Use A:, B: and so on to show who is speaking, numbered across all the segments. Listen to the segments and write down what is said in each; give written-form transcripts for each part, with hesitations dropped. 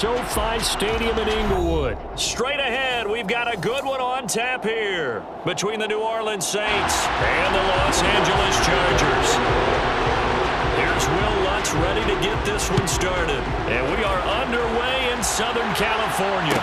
A: SoFi Stadium in Inglewood.
B: Straight ahead, we've got a good one on tap here between the New Orleans Saints and the Los Angeles Chargers. Here's Will Lutz ready to get this one started. And we are underway in Southern California.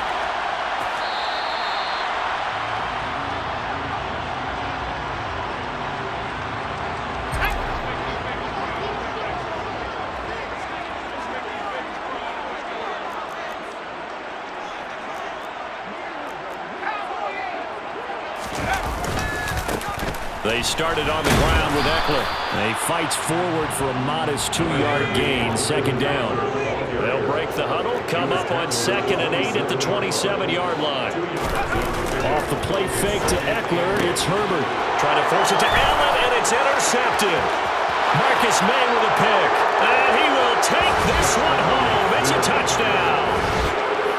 B: They started on the ground with Eckler. He fights forward for a modest 2-yard gain, second down. They'll break the huddle, come up on 2nd and 8 at the 27-yard line. Off the play fake to Eckler, it's Herbert. Trying to force it to Allen, and it's intercepted. Marcus May with a pick. And he will take this one home. It's a touchdown.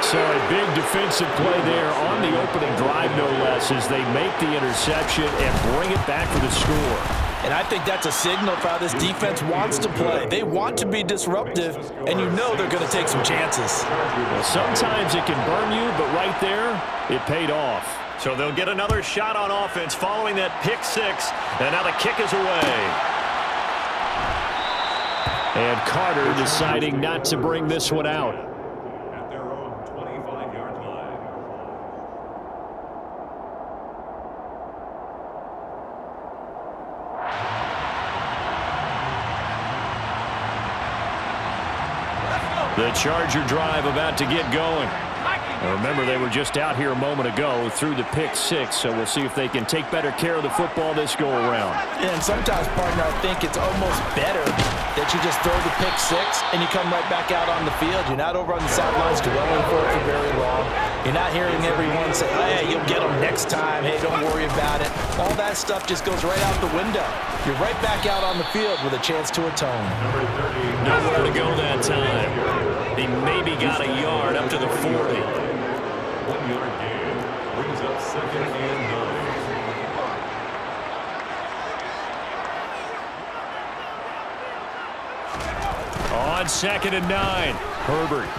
A: So a big defensive play there on the opening drive, no less, as they make the interception and bring it back for the score.
C: And I think that's a signal for how this defense wants to play. They want to be disruptive, and you know they're going to take some chances.
A: Well, sometimes it can burn you, but right there, it paid off.
B: So they'll get another shot on offense following that pick six, and now the kick is away.
A: And Carter deciding not to bring this one out.
B: The Charger drive about to get going.
A: Now remember, they were just out here a moment ago through the pick six, so we'll see if they can take better care of the football this go-around.
C: And sometimes, partner, I think it's almost better that you just throw the pick six and you come right back out on the field. You're not over on the sidelines dwelling for it for very long. You're not hearing everyone say, hey, you'll get them next time. Hey, don't worry about it. All that stuff just goes right out the window. You're right back out on the field with a chance to atone.
B: Nowhere to go that time. He maybe got a yard up to the 40.
D: 1-yard gain brings up 2nd and 9.
B: On 2nd and 9, Herbert.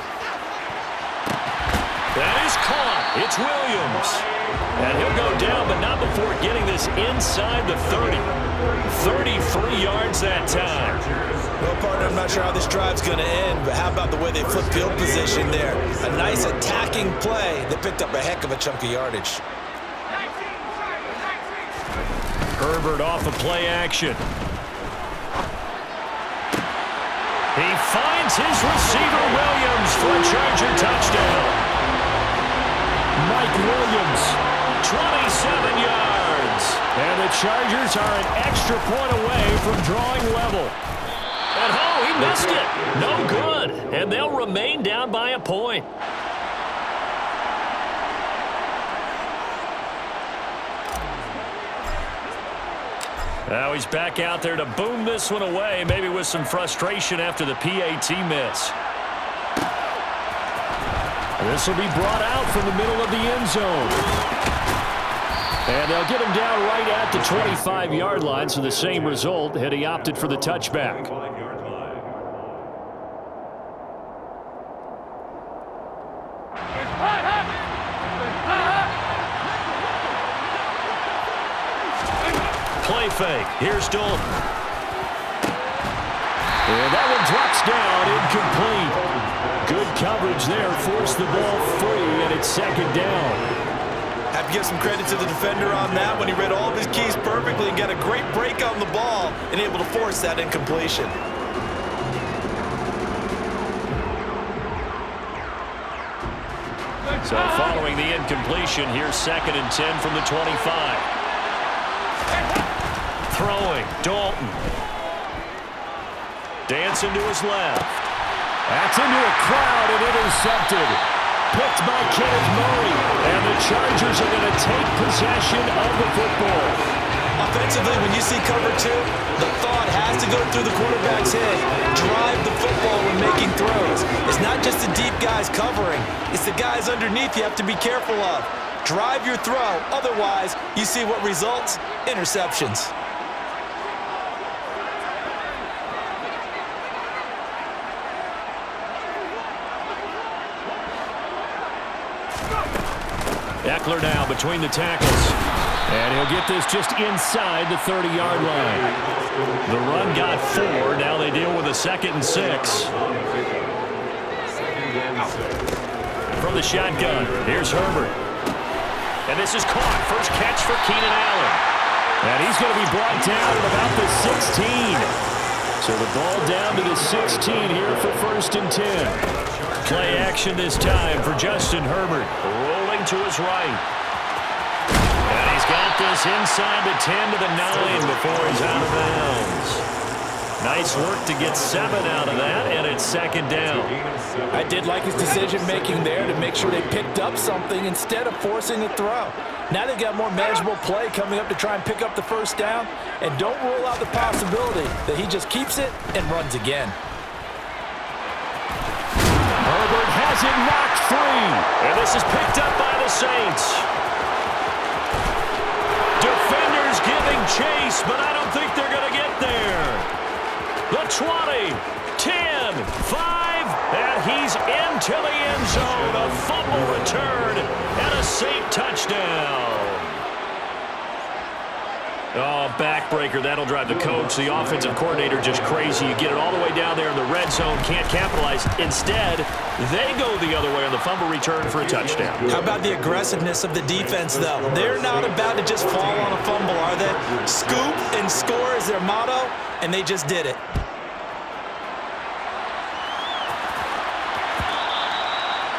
B: That is caught. It's Williams. And he'll go down, but not before getting this inside the 30. 33 yards that time.
C: Well, partner, I'm not sure how this drive's going to end, but how about the way they flip field position there? A nice attacking play that picked up a heck of a chunk of yardage.
B: Herbert off the play action. He finds his receiver, Williams, for a Charger touchdown.
A: Mike Williams,
B: 27 yards.
A: and the Chargers are an extra point away from drawing level.
B: And oh, he missed it. No good. And they'll remain down by a point. Now he's back out there to boom this one away, maybe with some frustration after the PAT miss.
A: This will be brought out from the middle of the end zone. And they'll get him down right at the 25-yard line, so the same result had he opted for the touchback.
B: Play fake. Here's Dalton.
A: And that one drops down, incomplete. Good coverage there, forced the ball free, and it's second down.
C: Have to give some credit to the defender on that when he read all of his keys perfectly and got a great break on the ball and able to force that incompletion.
B: So following the incompletion, here's 2nd and 10 from the 25. Throwing, Dalton. Dancing to his left.
A: That's into a crowd and intercepted. Picked by Kenneth Murray. And the Chargers are going to take possession of the football.
C: Offensively, when you see cover two, the thought has to go through the quarterback's head. Drive the football when making throws. It's not just the deep guys covering. It's the guys underneath you have to be careful of. Drive your throw. Otherwise, you see what results? Interceptions.
A: Eckler now between the tackles. And he'll get this just inside the 30-yard line. The run got 4. Now they deal with a 2nd and 6. From the shotgun, here's Herbert. And this is caught. First catch for Keenan Allen. And he's going to be brought down at about the 16. So the ball down to the 16 here for 1st and 10. Play action this time for Justin Herbert. Rolling to his right. And he's got this inside the 10 to the 9 before he's out of bounds. Nice work to get 7 out of that, and it's 2nd down.
C: I did like his decision-making there to make sure they picked up something instead of forcing a throw. Now they've got more manageable play coming up to try and pick up the 1st down, and don't rule out the possibility that he just keeps it and runs again.
A: Herbert has it knocked free, and this is picked up by the Saints. Defenders giving chase, but I don't think they're going to get there. The 20, 10, 5, and he's into the end zone. A fumble return and a Saint touchdown. Oh, backbreaker. That'll drive the coach, the offensive coordinator, just crazy. You get it all the way down there in the red zone, can't capitalize. Instead, they go the other way on the fumble return for a touchdown.
C: How about the aggressiveness of the defense, though? They're not about to just fall on a fumble, are they? Scoop and score is their motto, and they just did it.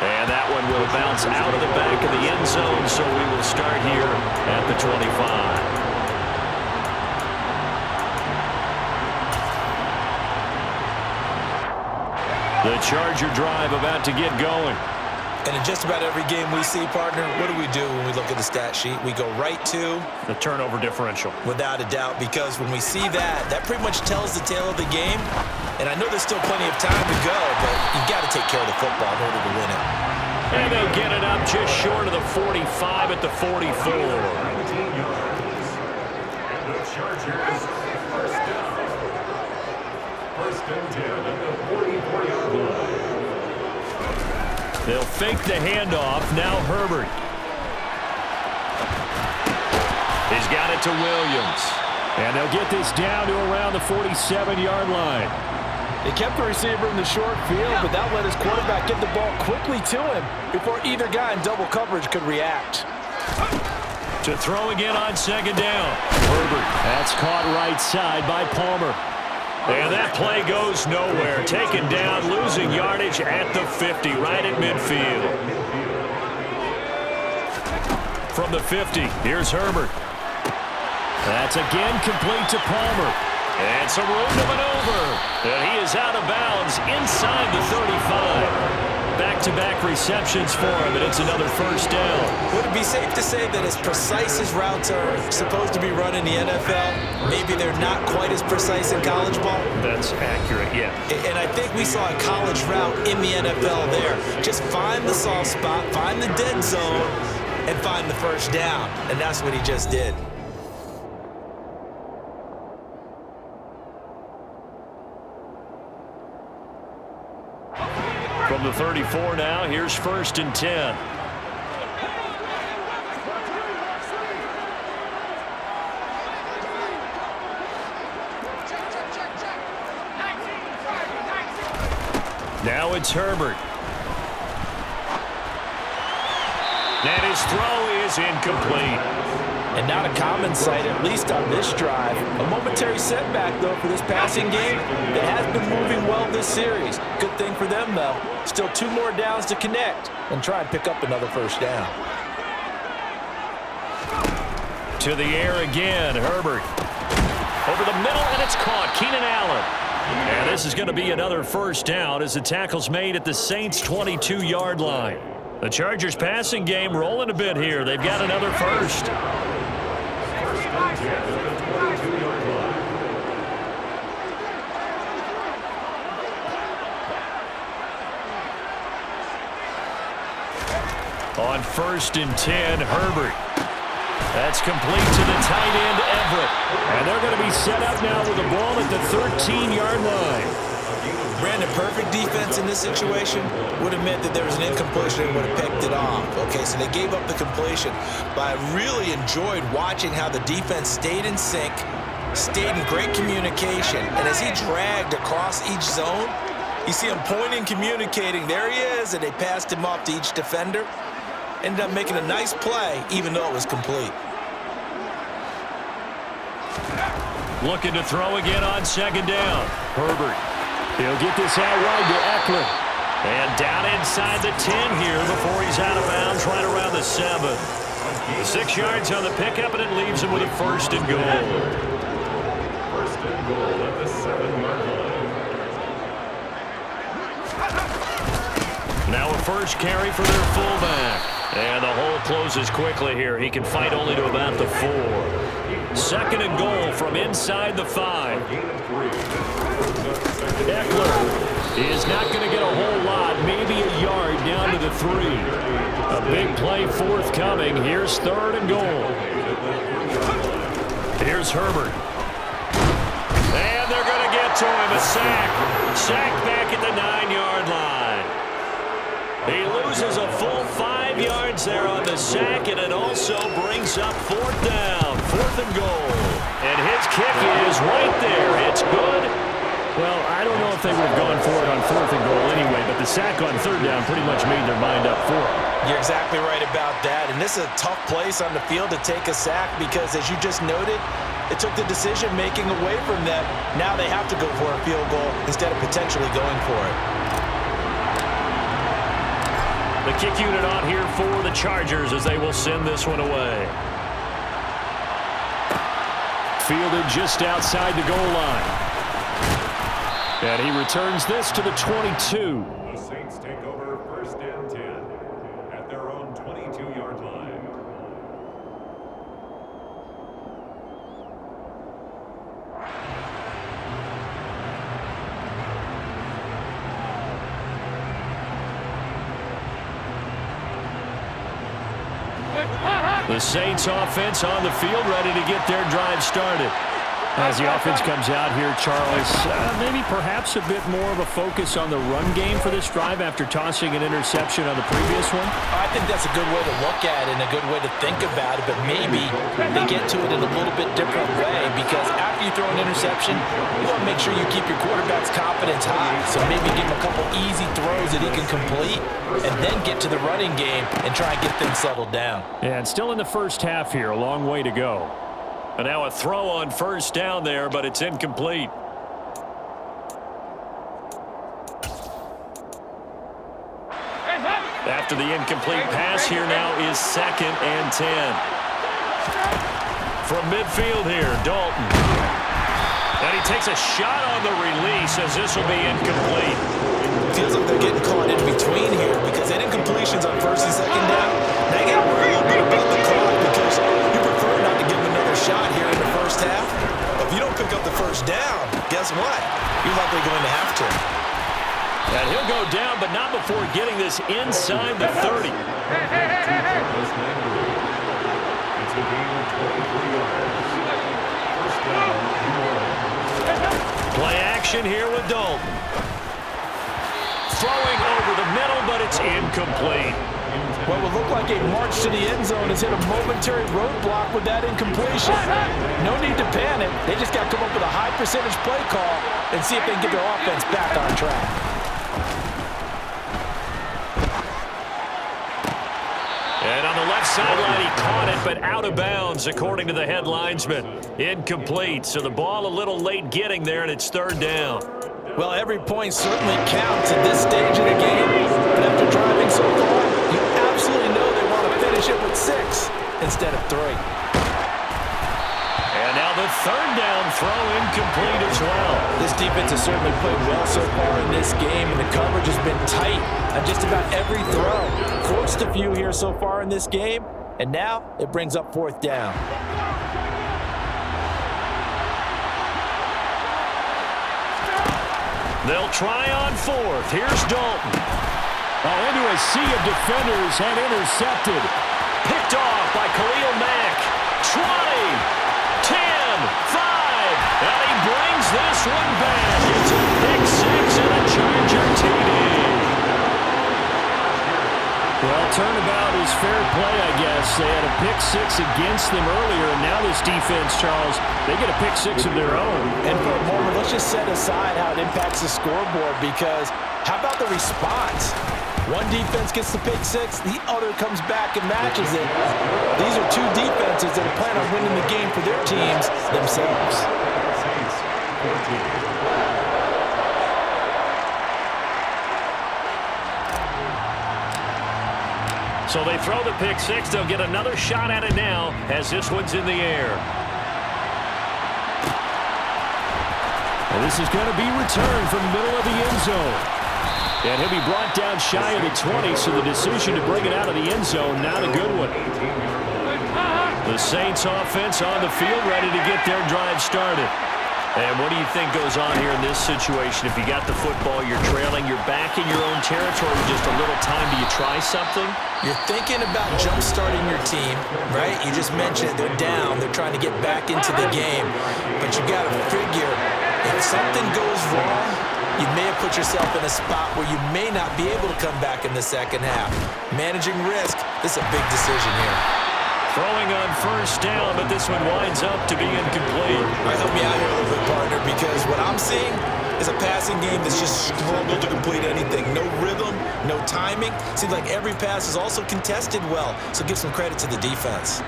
A: And that one will bounce out of the back of the end zone, so we will start here at the 25. The Charger drive about to get going.
C: And in just about every game we see, partner, what do we do when we look at the stat sheet? We go right to
A: the turnover differential.
C: Without a doubt, because when we see that, that pretty much tells the tale of the game. And I know there's still plenty of time to go, but you've got to take care of the football in order to win it.
A: And they'll get it up just short of the 45 at the 44.
D: The Chargers, 1st down. 1st and 10 at the 44-yard line.
A: They'll fake the handoff. Now Herbert. He's got it to Williams. And they'll get this down to around the 47-yard line.
C: They kept the receiver in the short field, but that let his quarterback get the ball quickly to him before either guy in double coverage could react.
A: To throw again on 2nd down. Herbert. That's caught right side by Palmer. And that play goes nowhere. Taken down, losing yardage at the 50, right at midfield. From the 50, here's Herbert. That's again complete to Palmer. And some room to maneuver. And he is out of bounds inside the 35. Back-to-back receptions for him, and it's another 1st down.
C: Would it be safe to say that as precise as routes are supposed to be run in the NFL, maybe they're not quite as precise in college ball?
A: That's accurate, yeah.
C: And I think we saw a college route in the NFL there. Just find the soft spot, find the dead zone, and find the 1st down. And that's what he just did.
A: From the 34 now, here's 1st and 10. Now it's Herbert. And his throw is incomplete.
C: And not a common sight, at least on this drive. A momentary setback, though, for this passing game that has been moving well this series. Good thing for them, though. Still 2 more downs to connect and try and pick up another 1st down.
A: To the air again, Herbert. Over the middle, and it's caught. Keenan Allen. And this is going to be another 1st down as the tackle's made at the Saints' 22-yard line. The Chargers passing game rolling a bit here. They've got another 1st. On 1st and 10, Herbert. That's complete to the tight end, Everett. And they're going to be set up now with the ball at the 13-yard line.
C: Brandon, perfect defense in this situation would have meant that there was an incompletion and would have picked it off. Okay, so they gave up the completion, but I really enjoyed watching how the defense stayed in sync, stayed in great communication, and as he dragged across each zone, you see him pointing, communicating, there he is, and they passed him off to each defender. Ended up making a nice play, even though it was complete.
B: Looking to throw again on second down. Herbert. He'll get this out wide to Eckler. And down inside the 10 here before he's out of bounds right around the 7. 6 yards on the pickup, and it leaves him with a first and goal.
D: First and goal at the 7-yard line.
B: Now a first carry for their fullback. And the hole closes quickly here. He can fight only to about the 4. Second and goal from inside the 5. Eckler is not going to get a whole lot, maybe a yard down to the 3. A big play forthcoming. Here's third and goal. Here's Herbert. And they're going to get to him. A sack. Sack back at the 9-yard line. He loses a full 5 yards there on the sack, and it also brings up fourth down. Fourth and goal. And his kick is right there. It's good.
A: Well, I don't know if they would have gone for it on fourth and goal anyway, but the sack on third down pretty much made their mind up for it.
C: You're exactly right about that, and this is a tough place on the field to take a sack because, as you just noted, it took the decision-making away from them. Now they have to go for a field goal instead of potentially going for it.
B: The kick unit on here for the Chargers as they will send this one away.
A: Fielded just outside the goal line. And he returns this to the 22.
D: The Saints take over first and 10 at their own 22-yard line.
B: The Saints offense on the field, ready to get their drive started.
A: As the offense comes out here, Charles, maybe perhaps a bit more of a focus on the run game for this drive after tossing an interception on the previous one?
C: I think that's a good way to look at it and a good way to think about it, but maybe they get to it in a little bit different way because after you throw an interception, you want to make sure you keep your quarterback's confidence high. So maybe give him a couple easy throws that he can complete and then get to the running game and try and get things settled down.
A: And still in the first half here, a long way to go.
B: And now a throw on first down there, but it's incomplete. After the incomplete pass, here now is second and 10. From midfield here, Dalton. And he takes a shot on the release as this will be incomplete.
C: Feels like they're getting caught in between here because they did completions on first and second down. Now you got to worry a little bit about the clock because you prefer not to give them another shot here in the first half. But if you don't pick up the first down, guess what? You're likely going to have to.
B: And he'll go down, but not before getting this inside the 30.
D: It's a gain of 23 yards. First down, New Orleans.
B: Play action here with Dalton. Throwing over the middle, but it's incomplete.
C: What would look like a march to the end zone has hit a momentary roadblock with that incompletion. No need to panic. They just got to come up with a high percentage play call and see if they can get their offense back on track.
B: And on the left sideline, he caught it, but out of bounds, according to the head linesman. Incomplete, so the ball a little late getting there, and it's third down.
C: Well, every point certainly counts at this stage of the game. But after driving so far, you absolutely know they want to finish it with 6 instead of 3.
B: And now the third down throw incomplete as well.
C: This defense has certainly played well so far in this game, and the coverage has been tight on just about every throw. Forced a few here so far in this game, and now it brings up fourth down.
B: They'll try on fourth. Here's Dalton.
A: Oh, into a sea of defenders and intercepted.
B: Picked off by Khalil Mack. 20, 10, 5. And he brings this one back. It's a pick 6 and a Charger TD.
A: Well, turnabout is fair play, I guess. They had a pick six against them earlier, and now this defense, Charles, they get a pick six of their own.
C: And for a moment, let's just set aside how it impacts the scoreboard, because how about the response? One defense gets the pick six, the other comes back and matches it. These are two defenses that are planning on winning the game for their teams themselves.
B: So they throw the pick six. They'll get another shot at it now as this one's in the air.
A: And this is going to be returned from the middle of the end zone. And he'll be brought down shy of the 20, so the decision to bring it out of the end zone, not a good one.
B: The Saints offense on the field, ready to get their drive started. And what do you think goes on here in this situation? If you got the football, you're trailing, you're back in your own territory, just a little time. Do you try something?
C: You're thinking about jump-starting your team, right? You just mentioned it. They're down. They're trying to get back into the game. But you got to figure, if something goes wrong, you may have put yourself in a spot where you may not be able to come back in the second half. Managing risk, this is a big decision here.
B: Throwing on first down, but this one winds up to be incomplete.
C: All right, help me out here a little bit, partner, because what I'm seeing is a passing game that's just struggled to complete anything. No rhythm, no timing. Seems like every pass is also contested well, so give some credit to the defense.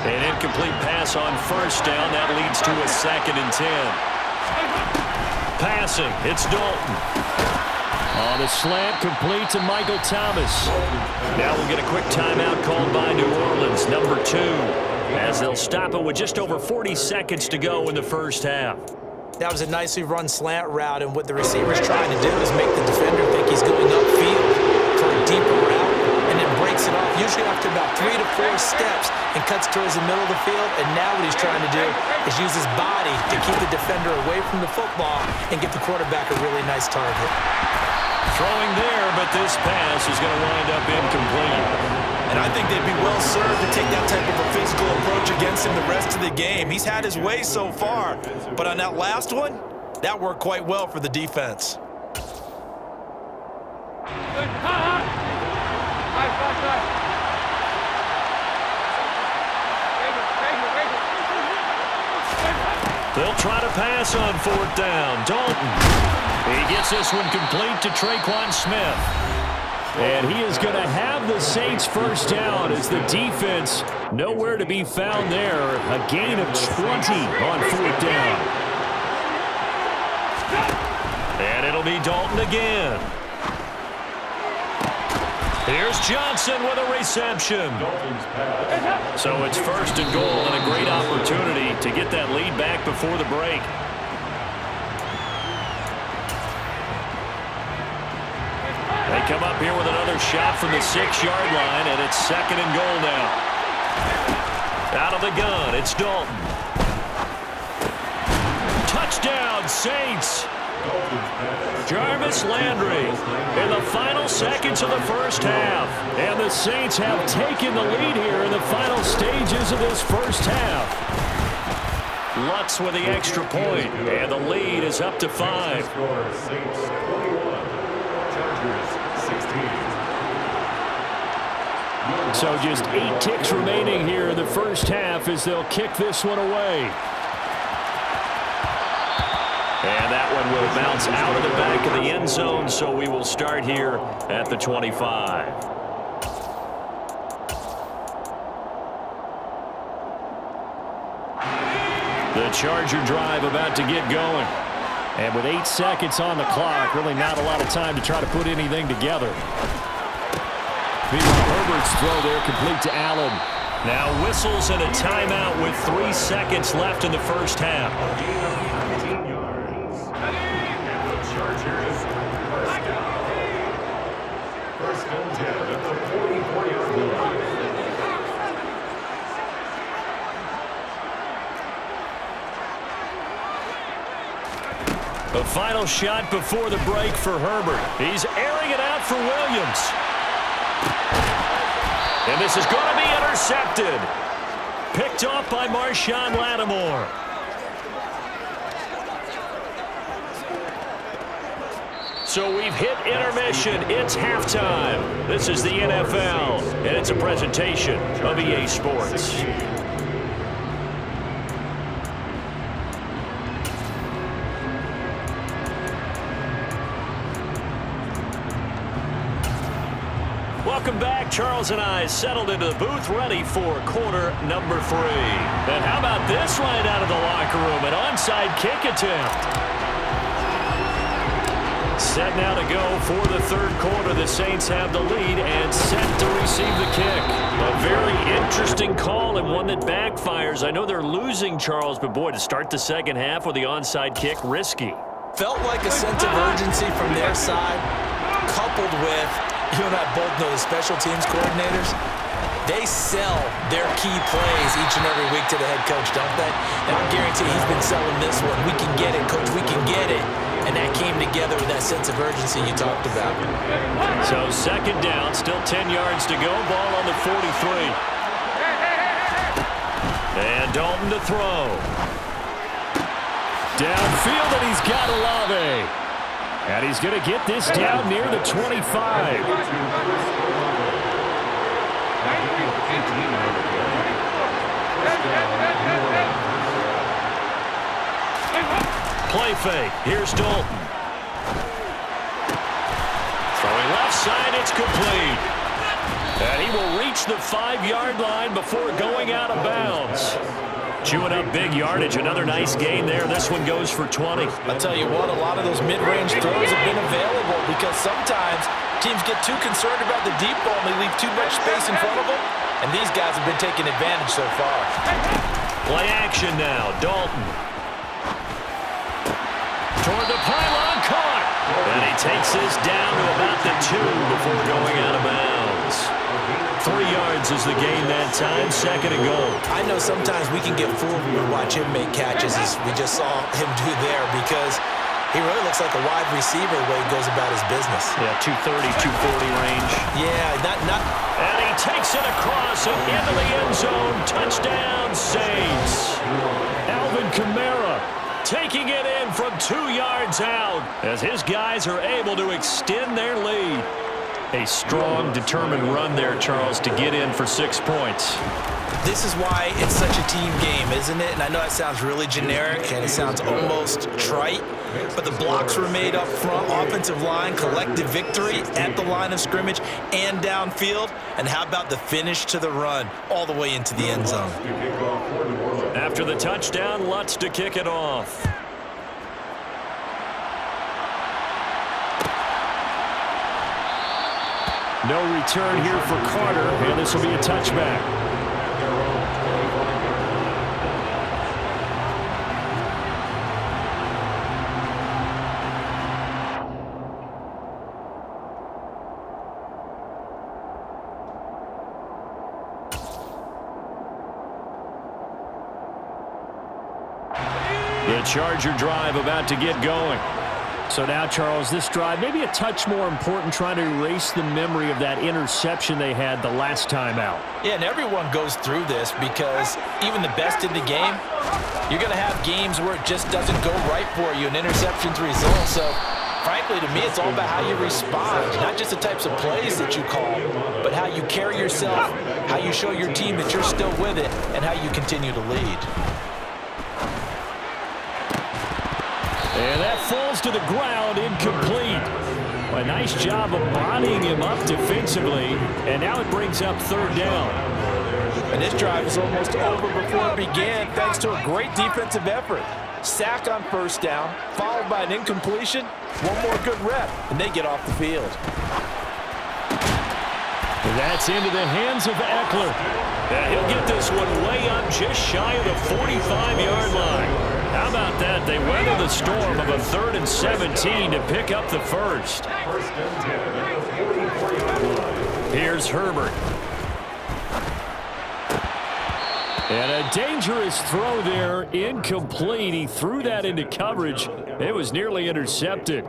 B: An incomplete pass on first down. That leads to a 2nd and 10. Passing, it's Dalton.
A: On a slant, complete to Michael Thomas.
B: Now we'll get a quick timeout called by New Orleans, number 2, as they'll stop it with just over 40 seconds to go in the first half.
C: That was a nicely run slant route, and what the receiver's trying to do is make the defender think he's going upfield for a deeper route, and then breaks it off, usually after about 3 to 4 steps, and cuts towards the middle of the field. And now what he's trying to do is use his body to keep the defender away from the football and get the quarterback a really nice target.
B: Throwing there, but this pass is going to wind up incomplete.
C: And I think they'd be well served to take that type of a physical approach against him the rest of the game. He's had his way so far, but on that last one, that worked quite well for the defense.
B: They'll try to pass on 4th down. Dalton. He gets this one complete to Traquan Smith.
A: And he is going to have the Saints first down as the defense nowhere to be found there. A gain of 20 on 4th down.
B: And it'll be Dalton again. Here's Johnson with a reception. So it's 1st and goal, and a great opportunity to get that lead back before the break. They come up here with another shot from the 6-yard line, and it's 2nd and goal now. Out of the gun, it's Dalton. Touchdown, Saints. Jarvis Landry in the final seconds of the first half.
A: And the Saints have taken the lead here in the final stages of this first half.
B: Lutz with the extra point, and the lead is up to 5.
A: So just 8 ticks remaining here in the first half as they'll kick this one away.
B: And that one will bounce out of the back of the end zone, so we will start here at the 25. The Charger drive about to get going.
A: And with 8 seconds on the clock, really not a lot of time to try to put anything together. Meanwhile, Herbert's throw there complete to Allen.
B: Now whistles and a timeout with 3 seconds left in the first half.
D: Chargers, first down. 1st and 10 at the 44-yard line.
B: The final shot before the break for Herbert. He's airing it out for Williams. And this is going to be intercepted. Picked off by Marshawn Lattimore. So we've hit intermission. It's halftime. This is the NFL, and it's a presentation of EA Sports. Welcome back. Charles and I settled into the booth, ready for quarter number 3. And how about this right out of the locker room? An onside kick attempt. Set now to go for the third quarter. The Saints have the lead and set to receive the kick. A very interesting call and one that backfires. I know they're losing, Charles, but boy, to start the second half with the onside kick, risky.
C: Felt like a sense of urgency from their side, coupled with, you and I both know the special teams coordinators, they sell their key plays each and every week to the head coach, don't they? And I guarantee he's been selling this one. We can get it, coach, we can get it. And that came together with that sense of urgency you talked about.
B: So second down, still 10 yards to go. Ball on the 43. And Dalton to throw. Downfield, and he's got Olave. And he's going to get this down near the 25. Play fake. Here's Dalton. Throwing left side, it's complete. And he will reach the 5-yard line before going out of bounds. Chewing up big yardage. Another nice gain there. This one goes for 20.
C: I'll tell you what, a lot of those mid-range throws have been available because sometimes teams get too concerned about the deep ball and they leave too much space in front of them. And these guys have been taking advantage so far.
B: Play action now. Dalton. Toward the pylon, caught. And he takes this down to about the 2 before going out of bounds. 3 yards is the gain that time, second and goal.
C: I know sometimes we can get fooled when we watch him make catches, as we just saw him do there, because he really looks like a wide receiver the way he goes about his business.
B: Yeah, 230, 240 range.
C: Yeah, not.
B: And he takes it across and into the end zone. Touchdown, Saints. Alvin Kamara taking it in from 2 yards out as his guys are able to extend their lead. A strong, determined run there, Charles, to get in for 6 points.
C: This is why it's such a team game, isn't it? And I know that sounds really generic and it sounds almost trite, but the blocks were made up front, offensive line, collective victory at the line of scrimmage and downfield. And how about the finish to the run all the way into the end zone?
B: After the touchdown, Lutz to kick it off. No return here for Carter, and this will be a touchback. The Charger drive about to get going. So now, Charles, this drive maybe a touch more important, trying to erase the memory of that interception they had the last time out.
C: Yeah, and everyone goes through this because even the best in the game, you're going to have games where it just doesn't go right for you, and interceptions result. So, frankly, to me, it's all about how you respond, not just the types of plays that you call, but how you carry yourself, how you show your team that you're still with it, and how you continue to lead.
B: And that falls to the ground, incomplete. A nice job of bodying him up defensively, and now it brings up third down.
C: And this drive is almost over before it began, thanks to a great defensive effort. Sack on first down, followed by an incompletion, one more good rep, and they get off the field.
B: That's into the hands of Eckler. And he'll get this one way up just shy of the 45-yard line. How about that? They weather the storm of a 3rd and 17 to pick up the first. Here's Herbert. And a dangerous throw there, incomplete. He threw that into coverage. It was nearly intercepted.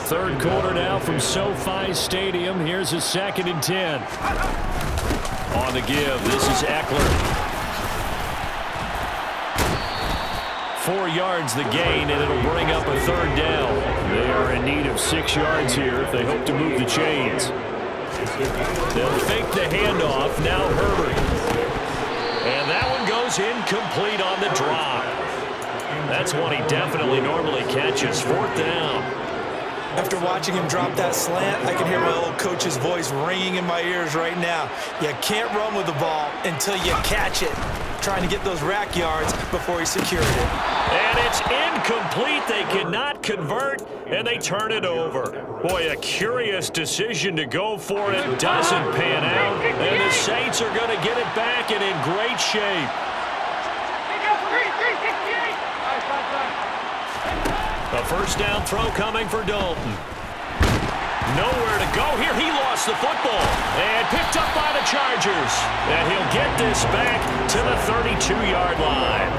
B: Third quarter now from SoFi Stadium. Here's a 2nd and 10. On the give, this is Eckler. 4 yards the gain, and it'll bring up a 3rd down.
A: They are in need of 6 yards here if they hope to move the chains.
B: They'll fake the handoff. Now Herbert. And that one goes incomplete on the drop. That's one he definitely normally catches. 4th down.
C: After watching him drop that slant, I can hear my old coach's voice ringing in my ears right now. You can't run with the ball until you catch it. Trying to get those rack yards before he secured it.
B: And it's incomplete. They cannot convert, and they turn it over. Boy, a curious decision to go for it. Doesn't pan out, and the Saints are going to get it back and in great shape. A 1st down throw coming for Dalton. Nowhere to go here. He lost the football and picked up by the Chargers. And he'll get this back to the 32-yard line.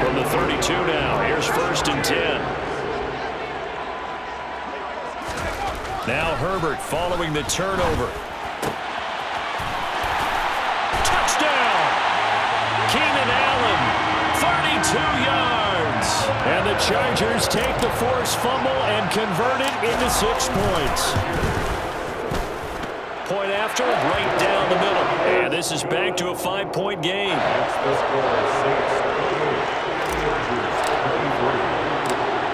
B: From the 32 now, here's 1st and 10. Now Herbert following the turnover. Touchdown! Keenan Allen, 32 yards.
A: And the Chargers take the forced fumble and convert it into 6 points.
B: Point after, right down the middle. And this is back to a 5-point game.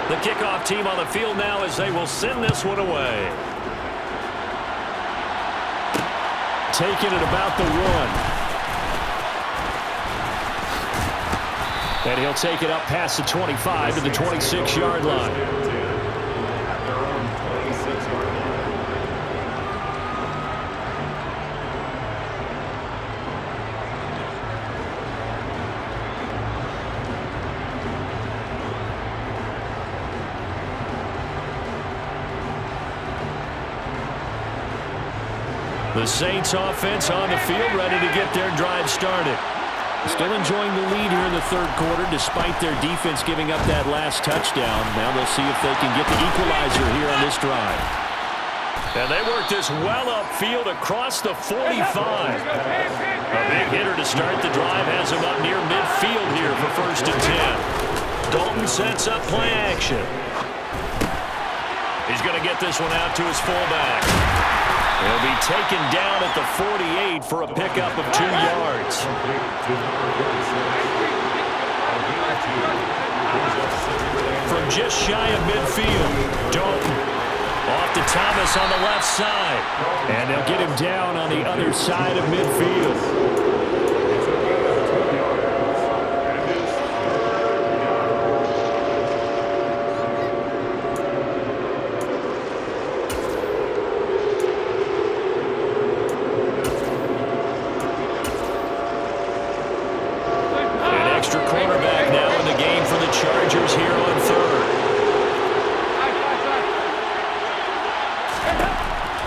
B: The kickoff team on the field now as they will send this one away.
A: Taking it about the 1. And he'll take it up past the 25 to the 26-yard line.
B: The Saints offense on the field, ready to get their drive started.
A: Still enjoying the lead here in the 3rd quarter, despite their defense giving up that last touchdown. Now they'll see if they can get the equalizer here on this drive.
B: And they work this well upfield across the 45. A big hitter to start the drive has him up near midfield here for 1st and 10. Dalton sets up play action. He's going to get this one out to his fullback. He'll be taken down at the 48 for a pickup of 2 yards. From just shy of midfield, Dalton off to Thomas on the left side.
A: And they'll get him down on the other side of midfield.
B: Cornerback now in the game for the Chargers here on 3rd.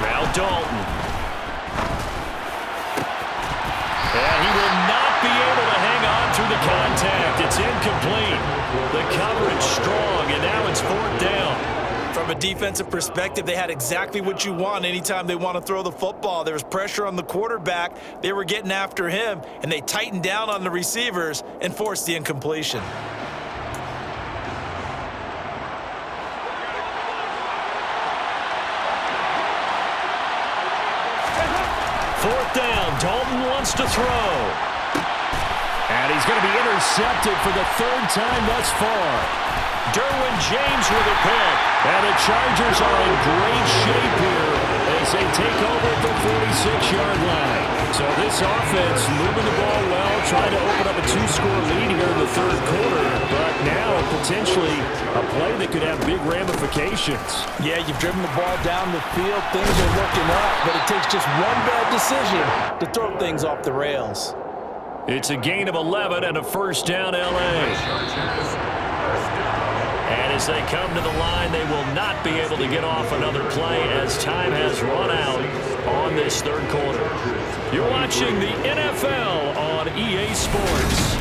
B: Now Dalton. And he will not be able to hang on through the contact. It's incomplete. The coverage strong, and now it's 4th down.
C: From a defensive perspective, they had exactly what you want anytime they want to throw the football. There was pressure on the quarterback. They were getting after him, and they tightened down on the receivers and forced the incompletion.
B: Fourth down. Dalton wants to throw.
A: And he's going to be intercepted for the 3rd time thus far.
B: Derwin James with a pick.
A: And the Chargers are in great shape here as they take over at the 46-yard line. So this offense moving the ball well, trying to open up a 2-score lead here in the 3rd quarter. But now potentially a play that could have big ramifications.
C: Yeah, you've driven the ball down the field. Things are looking up, but it takes just one bad decision to throw things off the rails.
B: It's a gain of 11 and a 1st down L.A. And as they come to the line, they will not be able to get off another play as time has run out on this 3rd quarter. You're watching the NFL on EA Sports.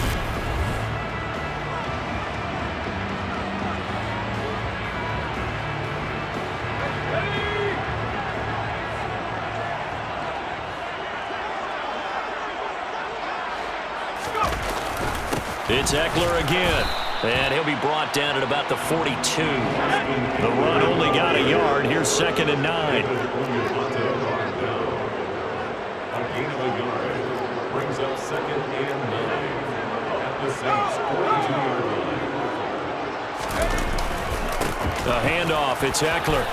B: It's Eckler again. And he'll be brought down at about the 42. The run only got a yard. Here's 2nd and 9.
D: A gain of a yard brings up 2nd and 9 at the Saints' 42-yard line.
B: The handoff, it's Eckler.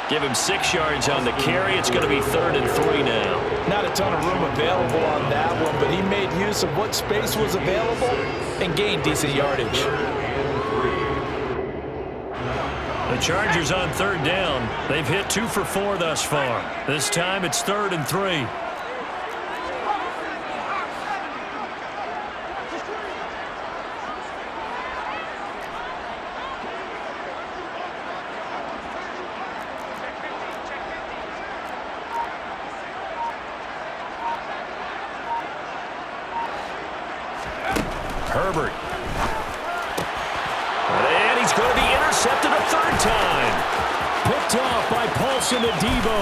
B: Give him 6 yards on the carry. It's going to be 3rd and 3 now.
C: Not a ton of room available on that one, but he made use of what space was available and gained decent yardage.
B: The Chargers on 3rd down. They've hit 2 for 4 thus far. This time it's 3rd and 3. Herbert. And he's going to be intercepted a 3rd time. Picked off by Paulson Adebo.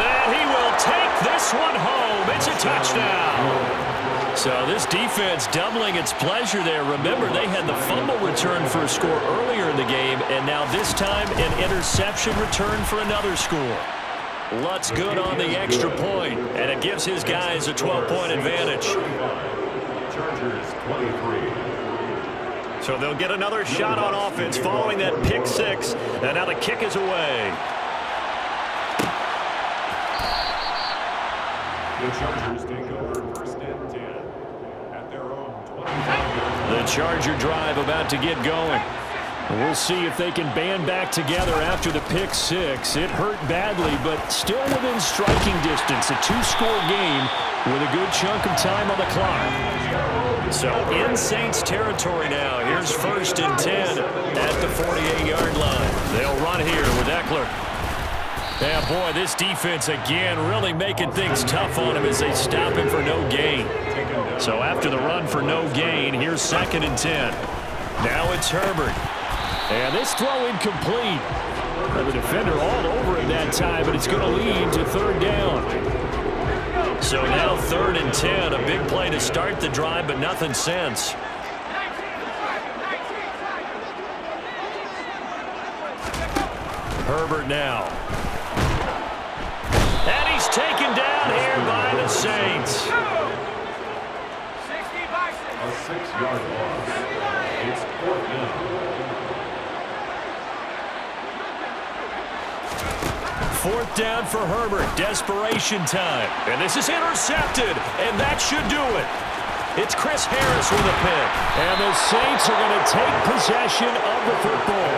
B: And he will take this one home. It's a touchdown. So this defense doubling its pleasure there. Remember, they had the fumble return for a score earlier in the game, and now this time an interception return for another score. Lutz good on the extra point, and it gives his guys a 12-point advantage.
D: Chargers 23.
B: So they'll get another shot on offense following that pick 6, and now the kick is away.
D: The Chargers take over 1st and 10 at their own 25.
B: The Charger drive about to get going. We'll see if they can band back together after the pick 6. It hurt badly, but still within striking distance. A 2-score game with a good chunk of time on the clock. So in Saints territory now. Here's 1st and 10 at the 48-yard line. They'll run here with Eckler. Yeah, boy, this defense again really making things tough on him as they stop him for no gain. So after the run for no gain, here's 2nd and 10. Now it's Herbert. And this throw incomplete. And the defender all over him that time, but it's going to lead to 3rd down. So now 3rd and 10, a big play to start the drive, but nothing since. Herbert now. And he's taken down here by the Saints.
D: A 6-yard loss. It's 4th down.
B: 4th down for Herbert. Desperation time. And this is intercepted. And that should do it. It's Chris Harris with a pick. And the Saints are going to take possession of the football.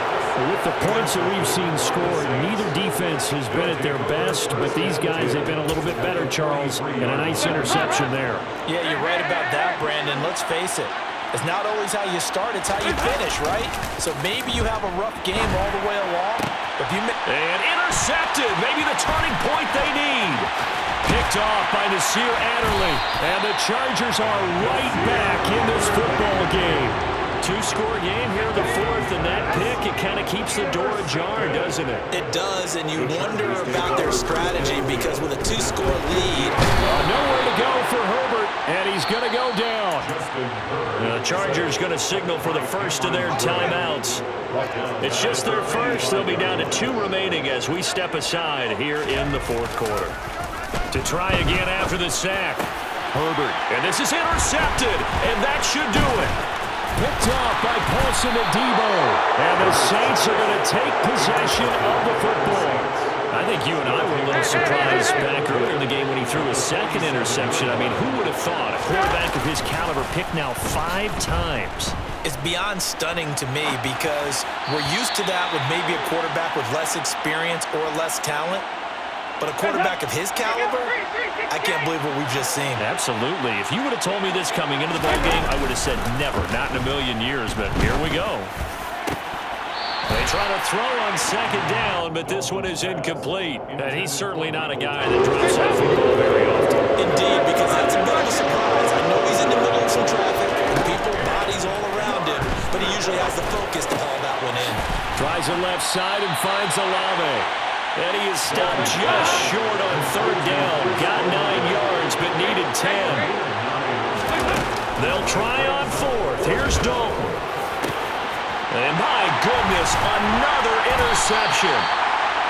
B: With the points that we've seen scored, neither defense has been at their best, but these guys have been a little bit better, Charles, and a nice interception there.
C: Yeah, you're right about that, Brandon. Let's face it. It's not always how you start, it's how you finish, right? So maybe you have a rough game all the way along. But
B: and intercepted. Maybe the turning point they need. Picked off by Nasir Adderley. And the Chargers are right back in this football game. 2-score game here in the 4th, and that pick, it kind of keeps the door ajar, doesn't it?
C: It does, and you wonder about their strategy because with a 2-score lead.
B: Nowhere to go for Herbert, and he's going to go down. The Chargers going to signal for the first of their timeouts. It's just their first. They'll be down to 2 remaining as we step aside here in the 4th quarter. To try again after the sack. Herbert, and this is intercepted, and that should do it. Picked off by Paulson Adebo. And the Saints are going to take possession of the football. I think you and I were a little surprised back earlier in the game when he threw his 2nd interception. I mean, who would have thought a quarterback of his caliber picked now 5 times?
C: It's beyond stunning to me because we're used to that with maybe a quarterback with less experience or less talent. But a quarterback of his caliber, I can't believe what we've just seen.
B: Absolutely. If you would have told me this coming into the ballgame, I would have said never, not in a million years, but here we go. They try to throw on 2nd down, but this one is incomplete. And he's certainly not a guy that drops that football very often.
C: Indeed, because that's a bit of a surprise. I know he's in the middle of some traffic and people, bodies all around him, but he usually has the focus to haul that one in.
B: Tries the left side and finds Olave. And he is stopped just short on 3rd down. Got 9 yards, but needed 10. They'll try on fourth. Here's Dalton. And my goodness, another interception.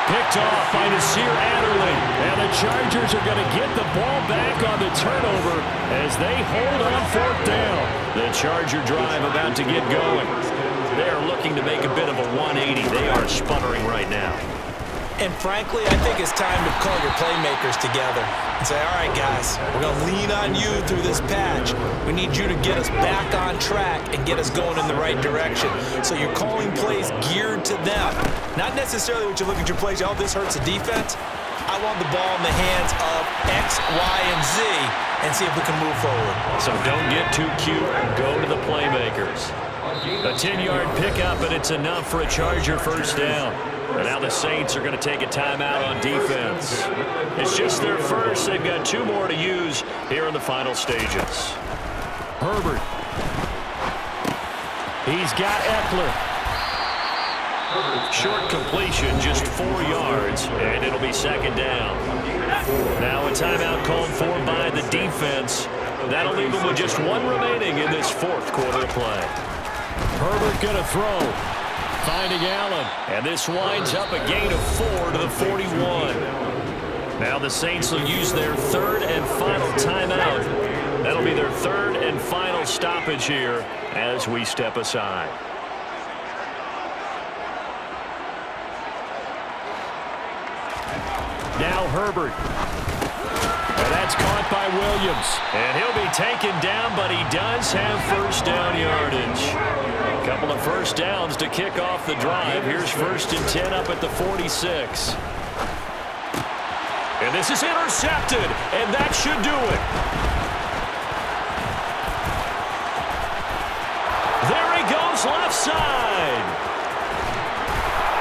B: Picked off by Nasir Adderley. And the Chargers are going to get the ball back on the turnover as they hold on fourth down. The Charger drive about to get going. They are looking to make a bit of a 180. They are sputtering right now.
C: And frankly, I think it's time to call your playmakers together and say, all right, guys, we're going to lean on you through this patch. We need you to get us back on track and get us going in the right direction. So you're calling plays geared to them. Not necessarily what you look at your plays, oh, this hurts the defense. I want the ball in the hands of X, Y, and Z and see if we can move forward.
B: So don't get too cute. Go to the playmakers. A 10-yard pickup, and it's enough for a Charger first down. And now the Saints are going to take a timeout on defense. It's just their first. They've got 2 more to use here in the final stages.
A: Herbert. He's got Eckler.
B: Short completion, just 4 yards, and it'll be second down. Now a timeout called for by the defense. That'll leave them with just 1 remaining in this fourth quarter of play.
A: Herbert going to throw. Finding Allen.
B: And this winds up a gain of 4 to the 41. Now the Saints will use their 3rd and final timeout. That'll be their 3rd and final stoppage here as we step aside.
A: Now Herbert. And that's caught by Williams.
B: And he'll be taken down, but he does have first down yardage. A couple of first downs to kick off the drive. Here's 1st and 10 up at the 46. And this is intercepted, and that should do it. There he goes left side.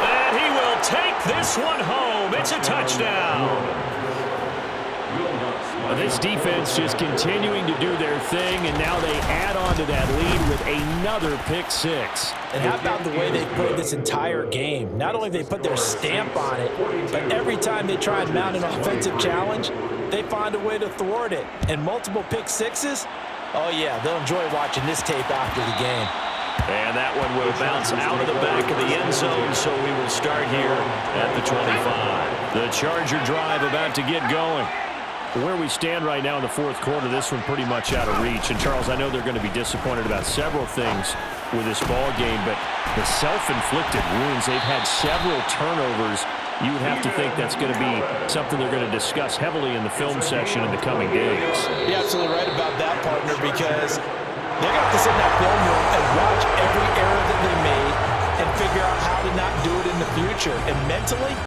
B: And he will take this one home. It's a touchdown.
A: This defense just continuing to do their thing, and now they add on to that lead with another pick 6.
C: And how about the way they played this entire game? Not only they put their stamp on it, but every time they try and mount an offensive challenge, they find a way to thwart it. And multiple pick 6s, oh yeah, they'll enjoy watching this tape after the game.
B: And that one will bounce out of the back of the end zone, so we will start here at the 25.
A: The Charger drive about to get going. Where we stand right now in the fourth quarter, this one pretty much out of reach. And, Charles, I know they're going to be disappointed about several things with this ball game, but the self-inflicted wounds, they've had several turnovers. You would have to think that's going to be something they're going to discuss heavily in the film session in the coming days.
C: You're absolutely right about that, partner, because they're going to have to sit in that film room and watch every error that they made and figure out how to not do it in the future. And mentally,